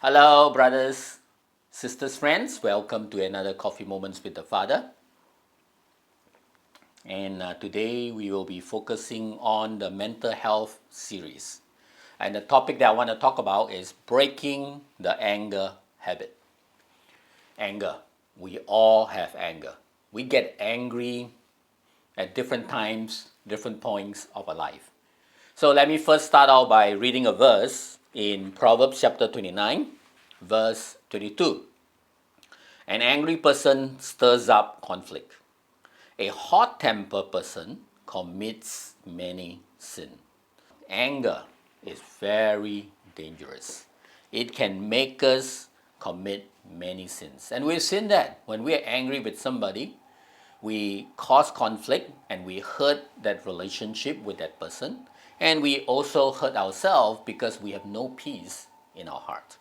Hello, brothers, sisters, friends. Welcome to another Coffee Moments with the Father. And today we will be focusing on the mental health series. And the topic that I want to talk about is breaking the anger habit. Anger. We all have anger. We get angry at different times, different points of our life. So let me first start out by reading a verse in Proverbs chapter 29, verse 22. An angry person stirs up conflict. A hot-tempered person commits many sins. Anger is very dangerous. It can make us commit many sins. And we've seen that when we are angry with somebody, we cause conflict and we hurt that relationship with that person. And we also hurt ourselves because we have no peace in our heart.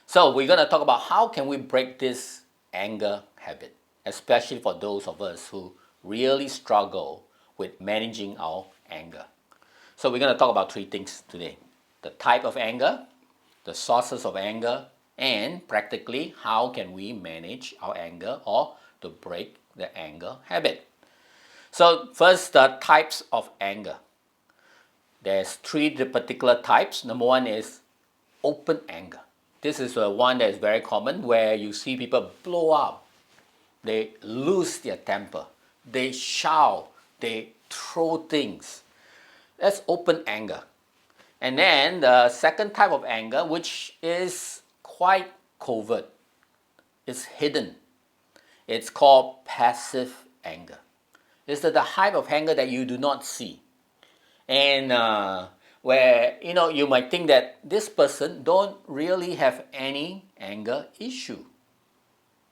So we're going to talk about how can we break this anger habit, especially for those of us who really struggle with managing our anger. So we're going to talk about three things today: the type of anger, the sources of anger, and practically how can we manage our anger or to break the anger habit. So first, the types of anger. There's three particular types. Number one is open anger. This is one that is very common where you see people blow up. They lose their temper. They shout. They throw things. That's open anger. And then the second type of anger, which is quite covert, it's hidden. It's called passive anger. It's the type of anger that you do not see. And where you might think that this person don't really have any anger issue.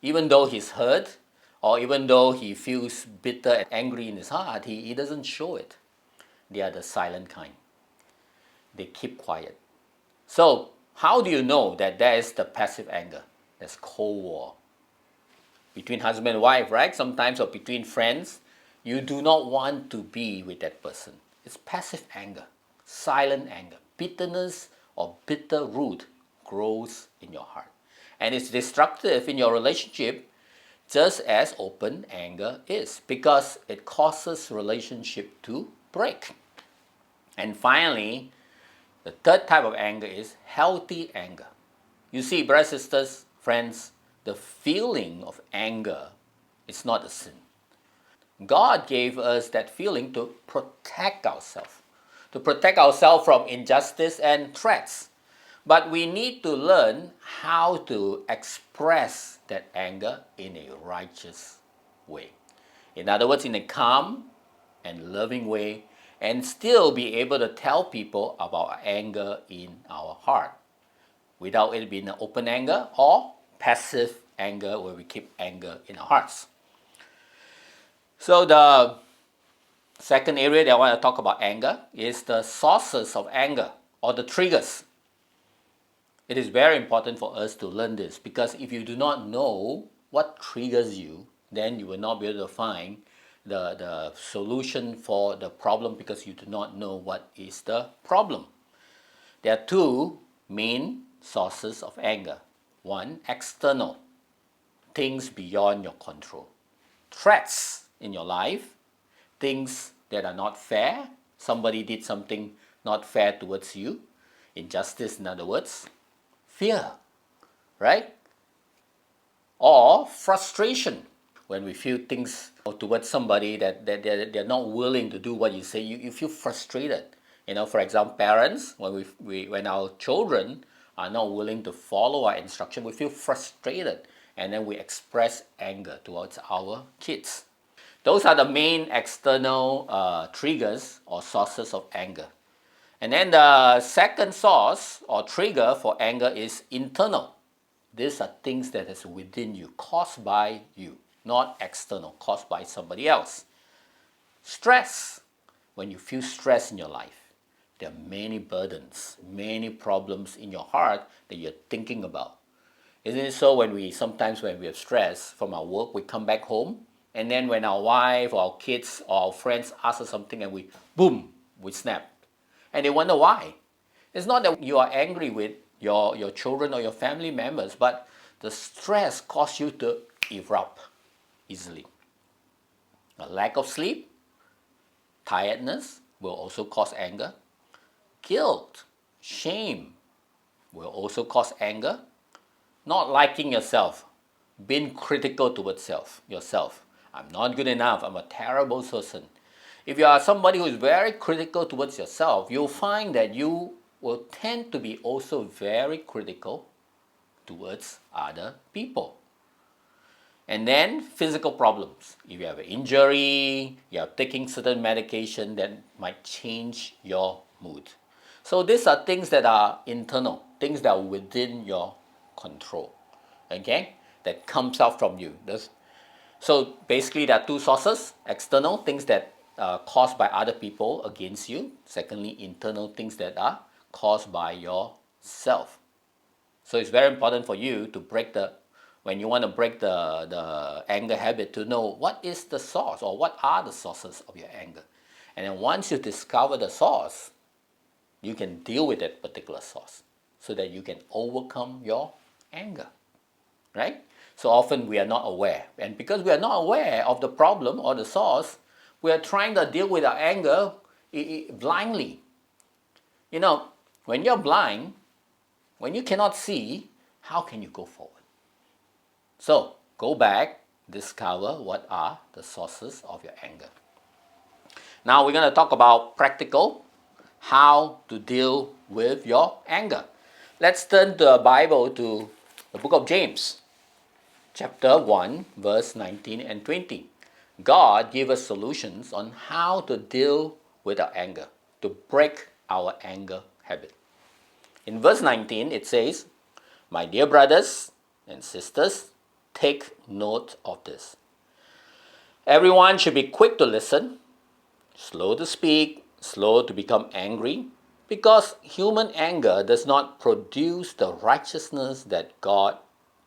Even though he's hurt, or even though he feels bitter and angry in his heart, he doesn't show it. They are the silent kind. They keep quiet. So how do you know that there is the passive anger? There's Cold War. Between husband and wife, right? Sometimes, or between friends, you do not want to be with that person. It's passive anger, silent anger. Bitterness or bitter root grows in your heart. And it's destructive in your relationship just as open anger is, because it causes relationship to break. And finally, the third type of anger is healthy anger. You see, brothers, sisters, friends, the feeling of anger is not a sin. God gave us that feeling to protect ourselves from injustice and threats. But we need to learn how to express that anger in a righteous way. In other words, in a calm and loving way, and still be able to tell people about anger in our heart without it being an open anger or passive anger where we keep anger in our hearts. So the second area that I want to talk about anger is the sources of anger or the triggers. It is very important for us to learn this, because if you do not know what triggers you, then you will not be able to find the solution for the problem, because you do not know what is the problem. There are two main sources of anger. One, external, things beyond your control. Threats in your life, things that are not fair. Somebody did something not fair towards you. Injustice, in other words. Fear, right? Or frustration, when we feel things towards somebody that they're not willing to do what you say, you feel frustrated. For example, parents, when our children are not willing to follow our instruction, we feel frustrated, and then we express anger towards our kids. Those are the main external triggers or sources of anger. And then the second source or trigger for anger is internal. These are things that is within you, caused by you, not external, caused by somebody else. Stress. When you feel stress in your life, there are many burdens, many problems in your heart that you're thinking about. Isn't it so when we have stress from our work, we come back home, and then when our wife or our kids or our friends ask us something and we snap. And they wonder why. It's not that you are angry with your children or your family members, but the stress causes you to erupt easily. A lack of sleep, tiredness will also cause anger. Guilt, shame will also cause anger. Not liking yourself, being critical towards yourself. I'm not good enough, I'm a terrible person. If you are somebody who is very critical towards yourself, you'll find that you will tend to be also very critical towards other people. And then physical problems. If you have an injury, you are taking certain medication that might change your mood. So these are things that are internal, things that are within your control, okay, that comes out from you. So basically there are two sources: external, things that are caused by other people against you; secondly, internal, things that are caused by yourself. So it's very important for you to when you want to break the anger habit, to know what is the source, or what are the sources of your anger. And then once you discover the source, you can deal with that particular source so that you can overcome your anger, right? So often we are not aware. And because we are not aware of the problem or the source, we are trying to deal with our anger blindly. You know, when you're blind, when you cannot see, how can you go forward? So go back, discover what are the sources of your anger. Now we're going to talk about practical, how to deal with your anger. Let's turn the Bible to the book of James, chapter 1, verse 19 and 20. God gave us solutions on how to deal with our anger, to break our anger habit. In verse 19, it says, "My dear brothers and sisters, take note of this. Everyone should be quick to listen, slow to speak, slow to become angry, because human anger does not produce the righteousness that God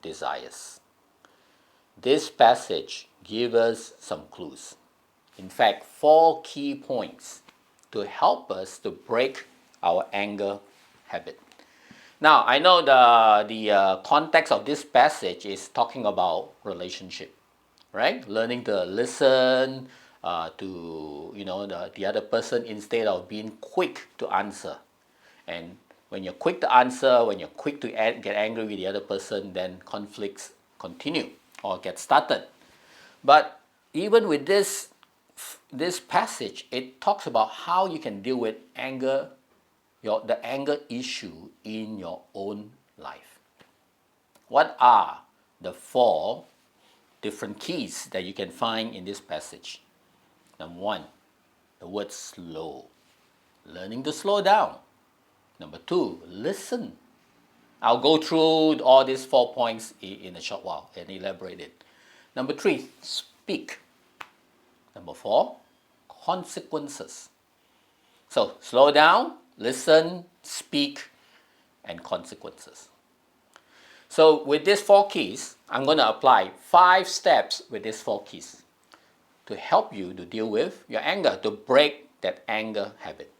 desires." This passage gives us some clues. In fact, 4 key points to help us to break our anger habit. Now, I know the context of this passage is talking about relationship, right? Learning to listen to the other person instead of being quick to answer. And when you're quick to answer, when you're quick to get angry with the other person, then conflicts continue or get started. But even with this passage, it talks about how you can deal with anger, the anger issue in your own life. What are the 4 different keys that you can find in this passage? Number 1, the word slow. Learning to slow down. Number 2, listen. I'll go through all these 4 points in a short while and elaborate it. Number 3, speak. Number 4, consequences. So slow down, listen, speak, and consequences. So with these 4 keys, I'm going to apply 5 steps with these 4 keys to help you to deal with your anger, to break that anger habit.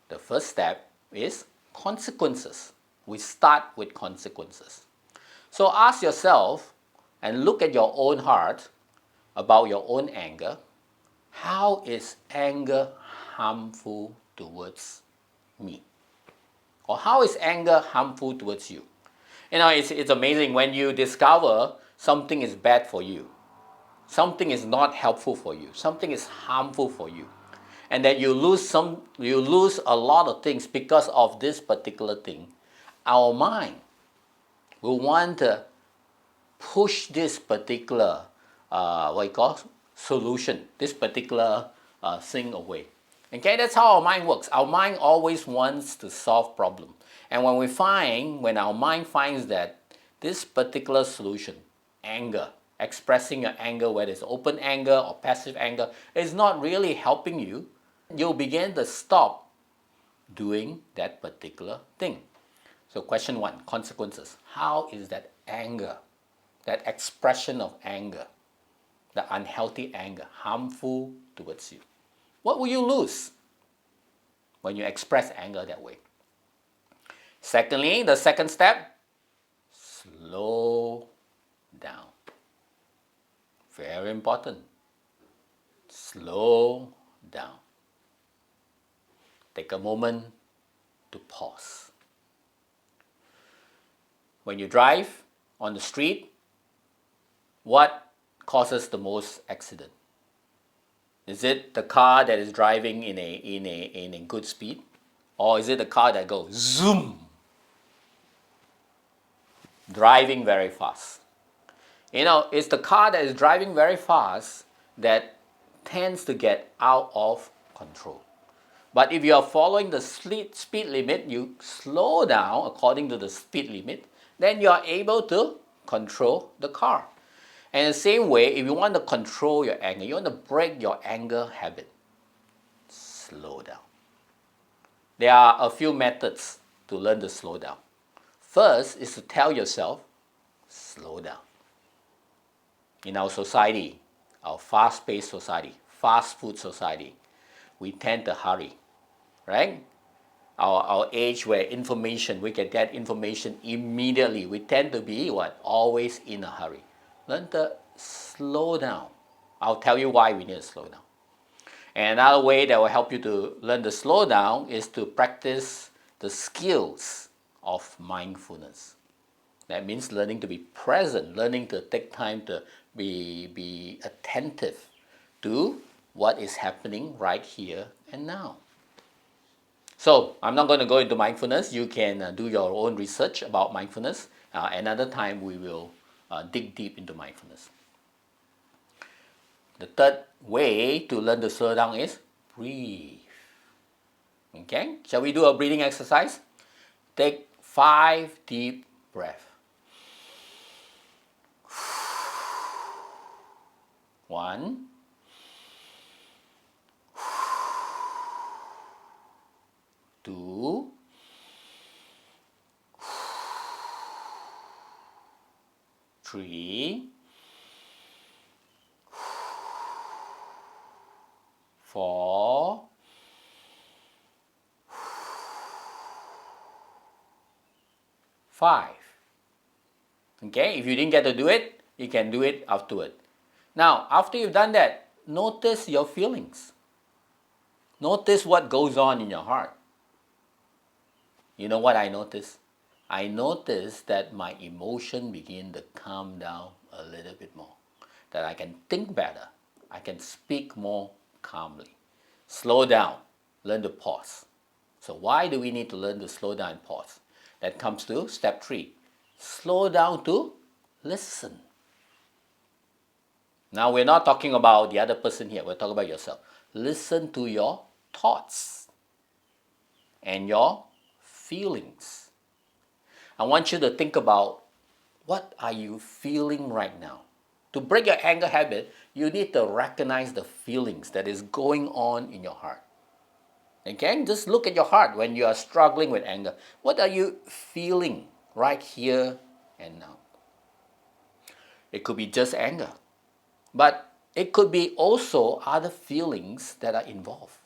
The first step is consequences. We start with consequences. So ask yourself and look at your own heart about your own anger. How is anger harmful towards me? Or how is anger harmful towards you? You know, it's amazing when you discover something is bad for you, something is not helpful for you, something is harmful for you, and that you lose a lot of things because of this particular thing. Our mind will want to push this particular solution, this particular thing away. Okay, that's how our mind works. Our mind always wants to solve problems. And when our mind finds that this particular solution, anger, expressing your anger, whether it's open anger or passive anger, is not really helping you, you'll begin to stop doing that particular thing. So question 1, consequences. How is that anger, that expression of anger, the unhealthy anger, harmful towards you? What will you lose when you express anger that way? Secondly, the second step, slow down. Very important. Slow down. Take a moment to pause. When you drive on the street, what causes the most accident? Is it the car that is driving in a good speed? Or is it the car that goes zoom? Driving very fast. It's the car that is driving very fast that tends to get out of control. But if you are following the speed limit, you slow down according to the speed limit, then you are able to control the car. And the same way, if you want to control your anger, you want to break your anger habit, slow down. There are a few methods to learn to slow down. First is to tell yourself, slow down. In our society, our fast-paced society, fast food society, we tend to hurry, right? Our age where we can get information immediately. We tend to be always in a hurry. Learn to slow down. I'll tell you why we need to slow down. And another way that will help you to learn to slow down is to practice the skills of mindfulness. That means learning to be present, learning to take time to be attentive to what is happening right here and now. So I'm not going to go into mindfulness. You can do your own research about mindfulness. Another time we will dig deep into mindfulness. The third way to learn to slow down is breathe. Okay, shall we do a breathing exercise? Take 5 deep breaths. 1, 2, 3, 4, 5. Okay, if you didn't get to do it, you can do it afterward. Now, after you've done that, notice your feelings. Notice what goes on in your heart. You know what I notice? I notice that my emotion begin to calm down a little bit more. That I can think better. I can speak more calmly. Slow down. Learn to pause. So why do we need to learn to slow down and pause? That comes to step 3. Slow down to listen. Now we're not talking about the other person here. We're talking about yourself. Listen to your thoughts and your feelings. I want you to think about, what are you feeling right now? To break your anger habit, you need to recognize the feelings that is going on in your heart. Okay? Just look at your heart when you are struggling with anger. What are you feeling right here and now? It could be just anger, but it could be also other feelings that are involved.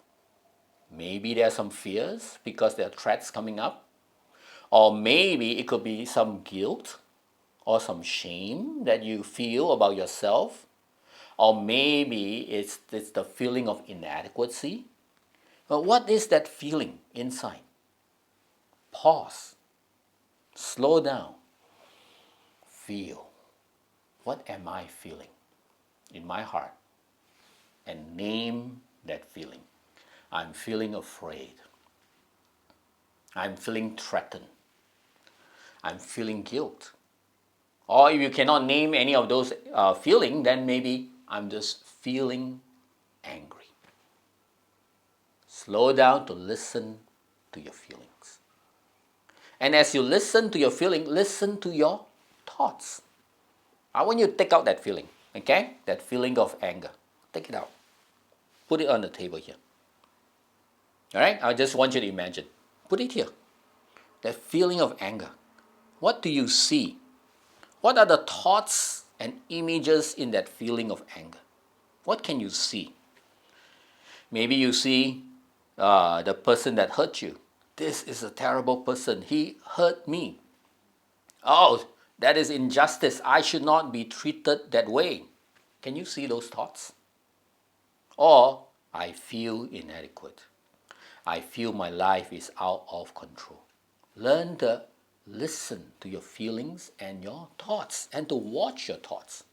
Maybe there are some fears because there are threats coming up. Or maybe it could be some guilt or some shame that you feel about yourself. Or maybe it's the feeling of inadequacy. But what is that feeling inside? Pause. Slow down. Feel. What am I feeling in my heart? And name that feeling. I'm feeling afraid. I'm feeling threatened. I'm feeling guilt. Or if you cannot name any of those feelings, then maybe I'm just feeling angry. Slow down to listen to your feelings. And as you listen to your feeling, listen to your thoughts. I want you to take out that feeling, okay? That feeling of anger. Take it out. Put it on the table here. All right? I just want you to imagine. Put it here. That feeling of anger. What do you see? What are the thoughts and images in that feeling of anger? What can you see? Maybe you see the person that hurt you. this is a terrible person. He hurt me. Oh, that is injustice. I should not be treated that way. Can you see those thoughts? Or, I feel inadequate. I feel my life is out of control. Learn to listen to your feelings and your thoughts and to watch your thoughts.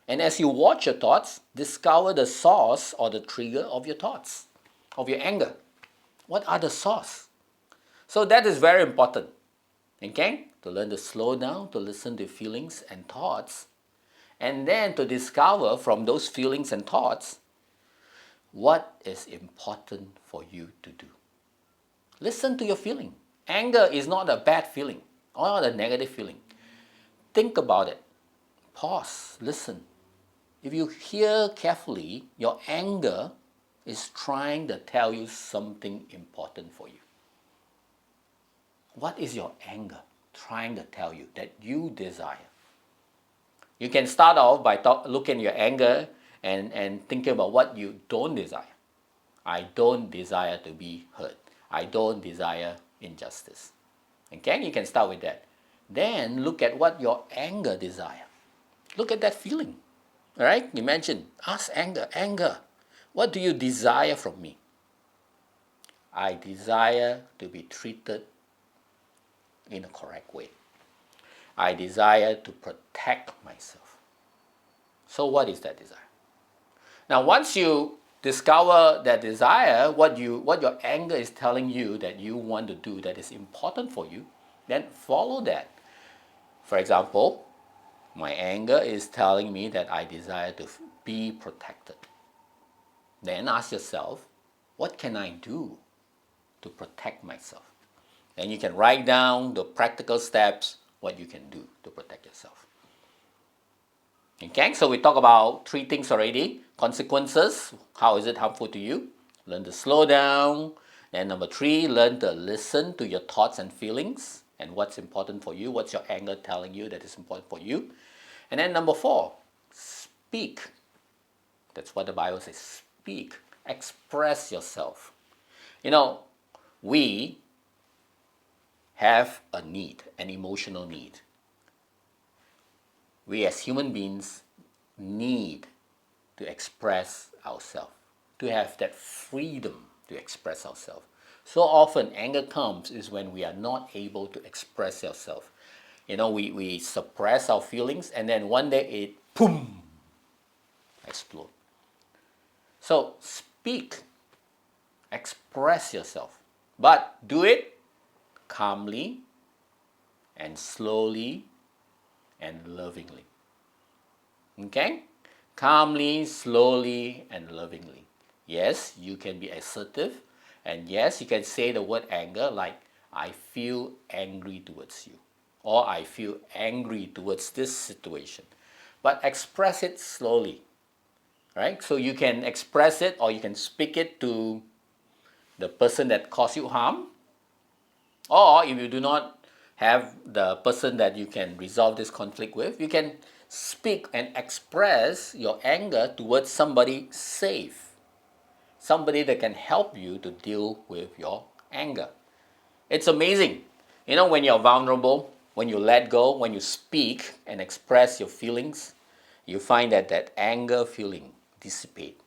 And as you watch your thoughts, discover the source or the trigger of your thoughts, of your anger. What are the source? So that is very important. Okay? To learn to slow down, to listen to feelings and thoughts, and then to discover from those feelings and thoughts what is important for you to do. Listen to your feeling. Anger is not a bad feeling or not a negative feeling. Think about it. Pause. Listen. If you hear carefully, your anger is trying to tell you something important for you. What is your anger trying to tell you that you desire? You can start off by looking at your anger and thinking about what you don't desire. I don't desire to be hurt. I don't desire injustice. Okay, you can start with that. Then look at what your anger desire. Look at that feeling. All right, imagine, ask anger, what do you desire from me? I desire to be treated in a correct way. I desire to protect myself. So what is that desire? Now, once you discover that desire, what your anger is telling you that you want to do that is important for you, then follow that. For example, my anger is telling me that I desire to be protected. Then ask yourself, what can I do to protect myself? Then you can write down the practical steps, what you can do to protect yourself. Okay, so we talk about three things already. Consequences, how is it harmful to you? Learn to slow down. And number three, learn to listen to your thoughts and feelings and what's important for you, what's your anger telling you that is important for you. And then number four, speak. That's what the Bible says, speak, express yourself. You know, we have a need, an emotional need. We as human beings need to express ourselves, to have that freedom to express ourselves. So often anger comes is when we are not able to express ourselves. You know, we suppress our feelings and then one day it, boom, explode. So speak, express yourself, but do it calmly and slowly and lovingly. Okay? Calmly, slowly, and lovingly. Yes, you can be assertive, and yes, you can say the word anger like, I feel angry towards you, or I feel angry towards this situation. But express it slowly, right? So you can express it or you can speak it to the person that caused you harm, or if you do not have the person that you can resolve this conflict with, you can speak and express your anger towards somebody safe, somebody that can help you to deal with your anger. It's amazing. You know, when you're vulnerable, when you let go, when you speak and express your feelings, you find that that anger feeling dissipate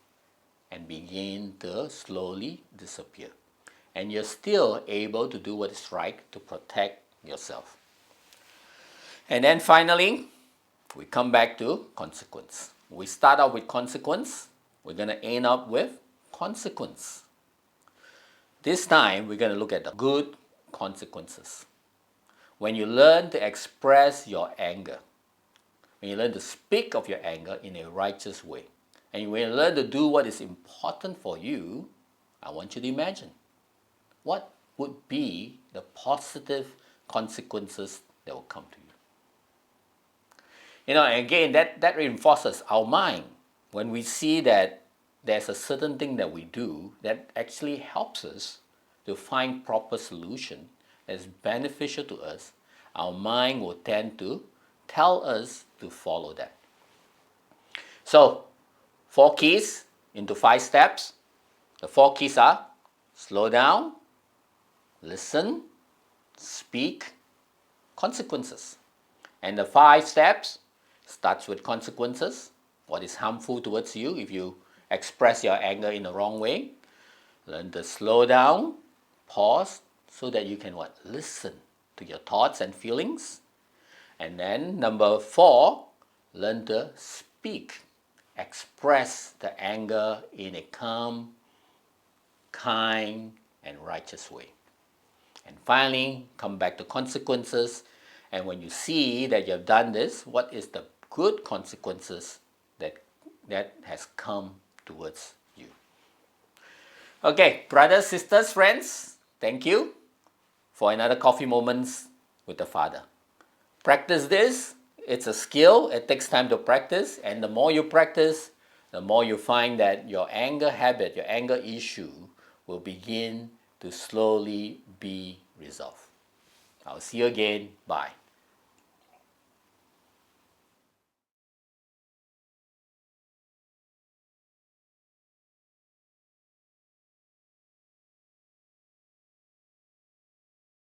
and begin to slowly disappear. And you're still able to do what is right to protect yourself. And then finally, we come back to consequence. We start out with consequence. We're going to end up with consequence. This time, we're going to look at the good consequences. When you learn to express your anger, when you learn to speak of your anger in a righteous way, and when you learn to do what is important for you, I want you to imagine what would be the positive consequences that will come to you. You know, and again, that reinforces our mind. When we see that there's a certain thing that we do that actually helps us to find proper solution that's beneficial to us, our mind will tend to tell us to follow that. So, 4 keys into 5 steps. The 4 keys are slow down, listen, speak, consequences. And the 5 steps starts with consequences. What is harmful towards you if you express your anger in the wrong way? Learn to slow down, pause, so that you can what? Listen to your thoughts and feelings. And then number 4, learn to speak. Express the anger in a calm, kind, and righteous way. And finally, come back to consequences. And when you see that you have done this, what is the good consequences that has come towards you? Okay, brothers, sisters, friends, thank you for another coffee moments with the Father. Practice this. It's a skill. It takes time to practice. And the more you practice, the more you find that your anger habit, your anger issue will begin to slowly be resolved. I'll see you again. Bye.